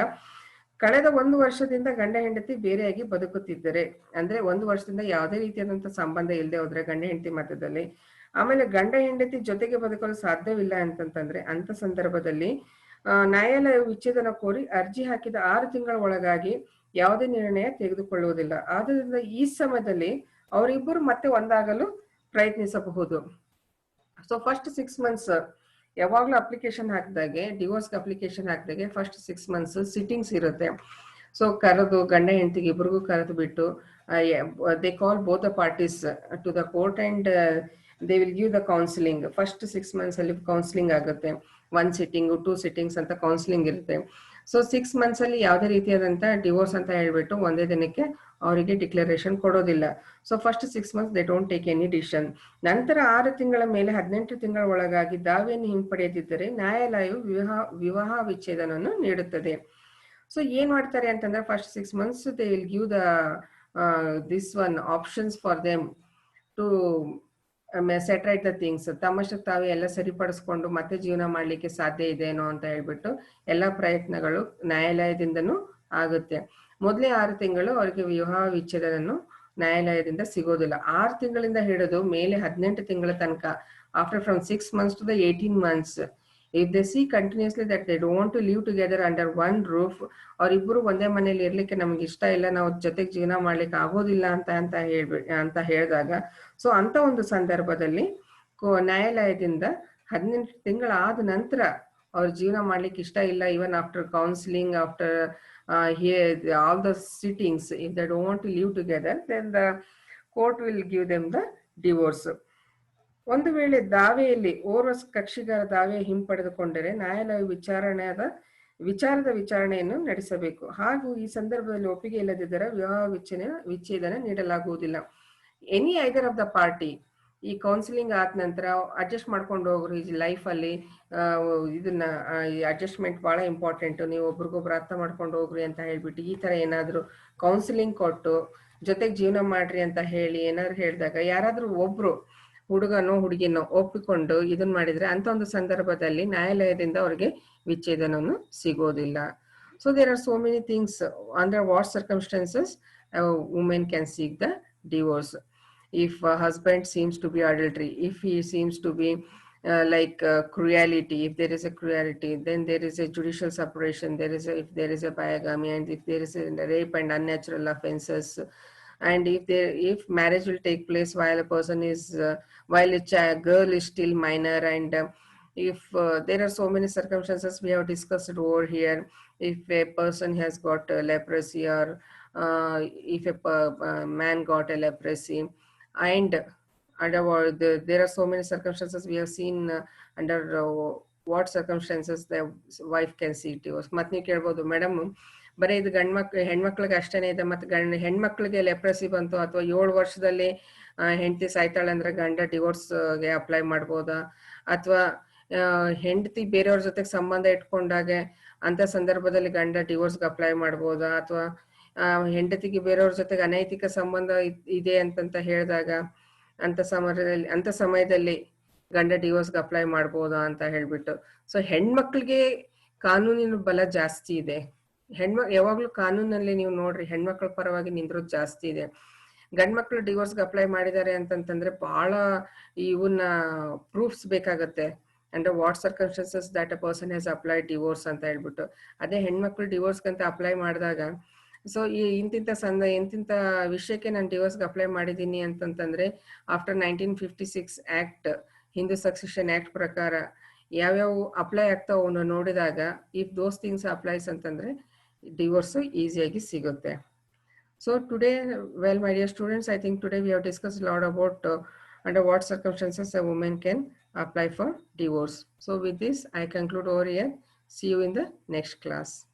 ಕಳೆದ 1 ವರ್ಷದಿಂದ ಗಂಡ ಹೆಂಡತಿ ಬೇರೆಯಾಗಿ ಬದುಕುತ್ತಿದ್ದರೆ, ಅಂದ್ರೆ 1 ವರ್ಷದಿಂದ ಯಾವುದೇ ರೀತಿಯಾದಂತಹ ಸಂಬಂಧ ಇಲ್ಲದೆ ಹೋದ್ರೆ ಗಂಡ ಹೆಂಡತಿ ಮಧ್ಯದಲ್ಲಿ, ಆಮೇಲೆ ಗಂಡ ಹೆಂಡತಿ ಜೊತೆಗೆ ಬದುಕಲು ಸಾಧ್ಯವಿಲ್ಲ ಅಂತಂತಂದ್ರೆ ಅಂತ ಸಂದರ್ಭದಲ್ಲಿ ನ್ಯಾಯಾಲಯ ವಿಚ್ಛೇದನ ಕೋರಿ ಅರ್ಜಿ ಹಾಕಿದ 6 ತಿಂಗಳ ಒಳಗಾಗಿ ಯಾವುದೇ ನಿರ್ಣಯ ತೆಗೆದುಕೊಳ್ಳುವುದಿಲ್ಲ. ಆದ್ದರಿಂದ ಈ ಸಮಯದಲ್ಲಿ ಅವರಿಬ್ಬರು ಮತ್ತೆ ಒಂದಾಗಲು ಪ್ರಯತ್ನಿಸಬಹುದು. ಸೊ ಫಸ್ಟ್ 6 months ಯಾವಾಗ್ಲೂ ಅಪ್ಲಿಕೇಶನ್ ಹಾಕಿದಾಗೆ, ಡಿವೋರ್ಸ್ಗೆ ಅಪ್ಲಿಕೇಶನ್ ಹಾಕಿದಾಗೆ ಫಸ್ಟ್ 6 months ಸಿಟ್ಟಿಂಗ್ಸ್ ಇರುತ್ತೆ. ಸೊ ಕರೆದು ಗಂಡ ಹೆಂಡತಿಗೆ ಇಬ್ಬರಿಗೂ ಕರೆದು ಬಿಟ್ಟು they call both the parties to the court and they will give the counselling. First 6 months ಅಲ್ಲಿ ಕೌನ್ಸಿಲಿಂಗ್ ಆಗುತ್ತೆ, 1 sitting 2 sittings ಅಂತ ಕೌನ್ಸಿಲಿಂಗ್ ಇರುತ್ತೆ. ಸೊ 6 months ಅಲ್ಲಿ ಯಾವುದೇ ರೀತಿಯಾದಂತ ಡಿವೋರ್ಸ್ ಅಂತ ಹೇಳ್ಬಿಟ್ಟು ಒಂದೇ ದಿನಕ್ಕೆ ಅವರಿಗೆ ಡಿಕ್ಲರೇಷನ್ ಕೊಡೋದಿಲ್ಲ. So first 6 months they don't take any decision. ನಂತರ 6 ತಿಂಗಳ ಮೇಲೆ 18 ತಿಂಗಳ ಒಳಗಾಗಿ ದಾವೆಯನ್ನು ಹಿಂಪಡೆಯದಿದ್ದರೆ ನ್ಯಾಯಾಲಯವು ವಿವಾಹ ವಿಚ್ಛೇದನವನ್ನು ನೀಡುತ್ತದೆ. ಸೊ ಏನ್ ಮಾಡ್ತಾರೆ ಅಂತಂದ್ರೆ first 6 months they will give the this one options for them to set right the things. ತಮ್ಮಷ್ಟಕ್ಕೆ ತಾವೇ ಎಲ್ಲ ಸರಿಪಡಿಸ್ಕೊಂಡು ಮತ್ತೆ ಜೀವನ ಮಾಡ್ಲಿಕ್ಕೆ ಸಾಧ್ಯ ಇದೆನೋ ಅಂತ ಹೇಳ್ಬಿಟ್ಟು ಎಲ್ಲ ಪ್ರಯತ್ನಗಳು ನ್ಯಾಯಾಲಯದಿಂದನೂ ಆಗುತ್ತೆ. ಮೊದಲೇ 6 ತಿಂಗಳು ಅವರಿಗೆ ವಿವಾಹ ವಿಚ್ಛೇದನನ್ನು ನ್ಯಾಯಾಲಯದಿಂದ ಸಿಗೋದಿಲ್ಲ. 6 ತಿಂಗಳಿಂದ ಹಿಡಿದು ಮೇಲೆ 18 ತಿಂಗಳ ತನಕ, after from 6 months to the 18 months, if they see continuously that they don't want to live together under one roof, ಅವರಿಬ್ಬರು ಒಂದೇ ಮನೆಯಲ್ಲಿ ಇರ್ಲಿಕ್ಕೆ ನಮ್ಗೆ ಇಷ್ಟ ಇಲ್ಲ, ನಾವು ಜೊತೆಗೆ ಜೀವನ ಮಾಡ್ಲಿಕ್ಕೆ ಆಗೋದಿಲ್ಲ ಅಂತ ಹೇಳಿದಾಗ, ಸೊ ಅಂತ ಒಂದು ಸಂದರ್ಭದಲ್ಲಿ ನ್ಯಾಯಾಲಯದಿಂದ 18 ತಿಂಗಳಾದ ನಂತರ ಅವ್ರ ಜೀವನ ಮಾಡ್ಲಿಕ್ಕೆ ಇಷ್ಟ ಇಲ್ಲ, ಇವನ್ after counselling, after all the sittings, if they don't want to live together, then the court will give them the divorce. ಒಂದು ವೇಳೆ ದಾವೆಯಲ್ಲಿ ಓರ್ವ ಕಕ್ಷಿಗಾರ ದಾವೆ ಹಿಂಪಡೆದುಕೊಂಡರೆ ನ್ಯಾಯಾಲಯ ವಿಚಾರದ ವಿಚಾರಣೆಯನ್ನು ನಡೆಸಬೇಕು. ಹಾಗೂ ಈ ಸಂದರ್ಭದಲ್ಲಿ ಒಪ್ಪಿಗೆ ಇಲ್ಲದಿದ್ದರೆ ವಿವಾಹ ವಿಚ್ಛೇದನ ನೀಡಲಾಗುವುದಿಲ್ಲ. Any either of the party ಈ ಕೌನ್ಸಿಲಿಂಗ್ ಆದ ನಂತರ ಅಡ್ಜಸ್ಟ್ ಮಾಡ್ಕೊಂಡು ಹೋಗ್ರಿ ಲೈಫ್ ಅಲ್ಲಿ, ಇದನ್ನ ಅಡ್ಜಸ್ಟ್ಮೆಂಟ್ ಬಹಳ ಇಂಪಾರ್ಟೆಂಟ್, ನೀವು ಒಬ್ರಿಗೊಬ್ರು ಅರ್ಥ ಮಾಡ್ಕೊಂಡು ಹೋಗ್ರಿ ಅಂತ ಹೇಳ್ಬಿಟ್ಟು ಈ ತರ ಏನಾದ್ರು ಕೌನ್ಸಿಲಿಂಗ್ ಕೊಟ್ಟು ಜೊತೆಗೆ ಜೀವನ ಮಾಡ್ರಿ ಅಂತ ಹೇಳಿ ಏನಾದ್ರು ಹೇಳಿದಾಗ ಯಾರಾದ್ರೂ ಒಬ್ರು ಹುಡುಗನೋ ಹುಡುಗಿನೋ ಒಪ್ಪಿಕೊಂಡು ಇದನ್ ಮಾಡಿದ್ರೆ ಅಂತ ಒಂದು ಸಂದರ್ಭದಲ್ಲಿ ನ್ಯಾಯಾಲಯದಿಂದ ಅವ್ರಿಗೆ ವಿಚ್ಛೇದನವನ್ನು ಸಿಗೋದಿಲ್ಲ. So there are so many things under what circumstances women can seek the divorce. If husband seems to be adultery, if he seems to be cruelty, if there is a cruelty, then there is a judicial separation, if there is a bigamy, and if there is a rape and unnatural offenses, and if marriage will take place while a person is while a girl is still minor, and if there are so many circumstances we have discussed over here, if a person has got leprosy, or if a man got a leprosy, and there are so many circumstances we have seen under what circumstances the wife can seek divorce. ಮತ್ತೆ ನೀವು ಕೇಳ್ಬೋದು, madam ಬರೀ ಇದು ಹೆಣ್ಮಕ್ಳಿಗೆ ಅಷ್ಟೇನೆ ಇದೆ, ಮತ್ತೆ ಹೆಣ್ಮಕ್ಳಿಗೆ ಲೆಪ್ರಸಿ ಬಂತು ಅಥವಾ 7 ವರ್ಷದಲ್ಲಿ ಹೆಂಡತಿ ಸಾಯ್ತಾಳೆ ಅಂದ್ರೆ ಗಂಡ ಡಿವೋರ್ಸ್ಗೆ ಅಪ್ಲೈ ಮಾಡ್ಬೋದಾ, ಅಥವಾ ಹೆಂಡತಿ ಬೇರೆಯವ್ರ ಜೊತೆಗೆ ಸಂಬಂಧ ಇಟ್ಕೊಂಡಾಗೆ ಅಂತ ಸಂದರ್ಭದಲ್ಲಿ ಗಂಡ ಡಿವೋರ್ಸ್ಗೆ ಅಪ್ಲೈ ಮಾಡ್ಬೋದಾ, ಅಥವಾ ಹೆಂಡತಿಗೆ ಬೇರೆಯವ್ರ ಜೊತೆಗೆ ಅನೈತಿಕ ಸಂಬಂಧ ಇದೆ ಅಂತಂತ ಹೇಳಿದಾಗ ಅಂತ ಸಮಯದಲ್ಲಿ ಗಂಡ ಡಿವೋರ್ಸ್ಗೆ ಅಪ್ಲೈ ಮಾಡ್ಬೋದಾ ಅಂತ ಹೇಳ್ಬಿಟ್ಟು. ಸೊ ಹೆಣ್ಮಕ್ಳಿಗೆ ಕಾನೂನಿನ ಬಲ ಜಾಸ್ತಿ ಇದೆ. ಯಾವಾಗ್ಲೂ ಕಾನೂನಲ್ಲಿ ನೀವು ನೋಡ್ರಿ ಹೆಣ್ಮಕ್ಳ ಪರವಾಗಿ ನಿಂದ್ರೋದು ಜಾಸ್ತಿ ಇದೆ. ಗಂಡ್ಮಕ್ಳು ಡಿವೋರ್ಸ್ಗೆ ಅಪ್ಲೈ ಮಾಡಿದ್ದಾರೆ ಅಂತಂತಂದ್ರೆ ಬಹಳ ಇವನ್ನ ಪ್ರೂಫ್ಸ್ ಬೇಕಾಗತ್ತೆ, and what circumstances that a person has applied divorce ಅಂತ ಹೇಳ್ಬಿಟ್ಟು. ಅದೇ ಹೆಣ್ಮಕ್ಳು ಡಿವೋರ್ಸ್ಗೆ ಅಂತ ಅಪ್ಲೈ ಮಾಡಿದಾಗ, ಸೊ ಈ ಇಂತಿಂತ ವಿಷಯಕ್ಕೆ ನಾನು ಡಿವೋರ್ಸ್ಗೆ ಅಪ್ಲೈ ಮಾಡಿದ್ದೀನಿ ಅಂತಂತಂದ್ರೆ after 1956 act, Hindu succession act ಪ್ರಕಾರ ಯಾವ್ಯಾವ ಅಪ್ಲೈ ಆಗ್ತಾವೆ ಅವನ್ನ ನೋಡಿದಾಗ ಇಫ್ ದೋಸ್ ಥಿಂಗ್ಸ್ ಅಪ್ಲೈಸ್ ಅಂತಂದರೆ ಡಿವೋರ್ಸು ಈಸಿಯಾಗಿ ಸಿಗುತ್ತೆ. So today, well, my dear students, I think today we have discussed a lot about under what circumstances a woman can apply for divorce. So with this, I conclude over here. See you in the next class.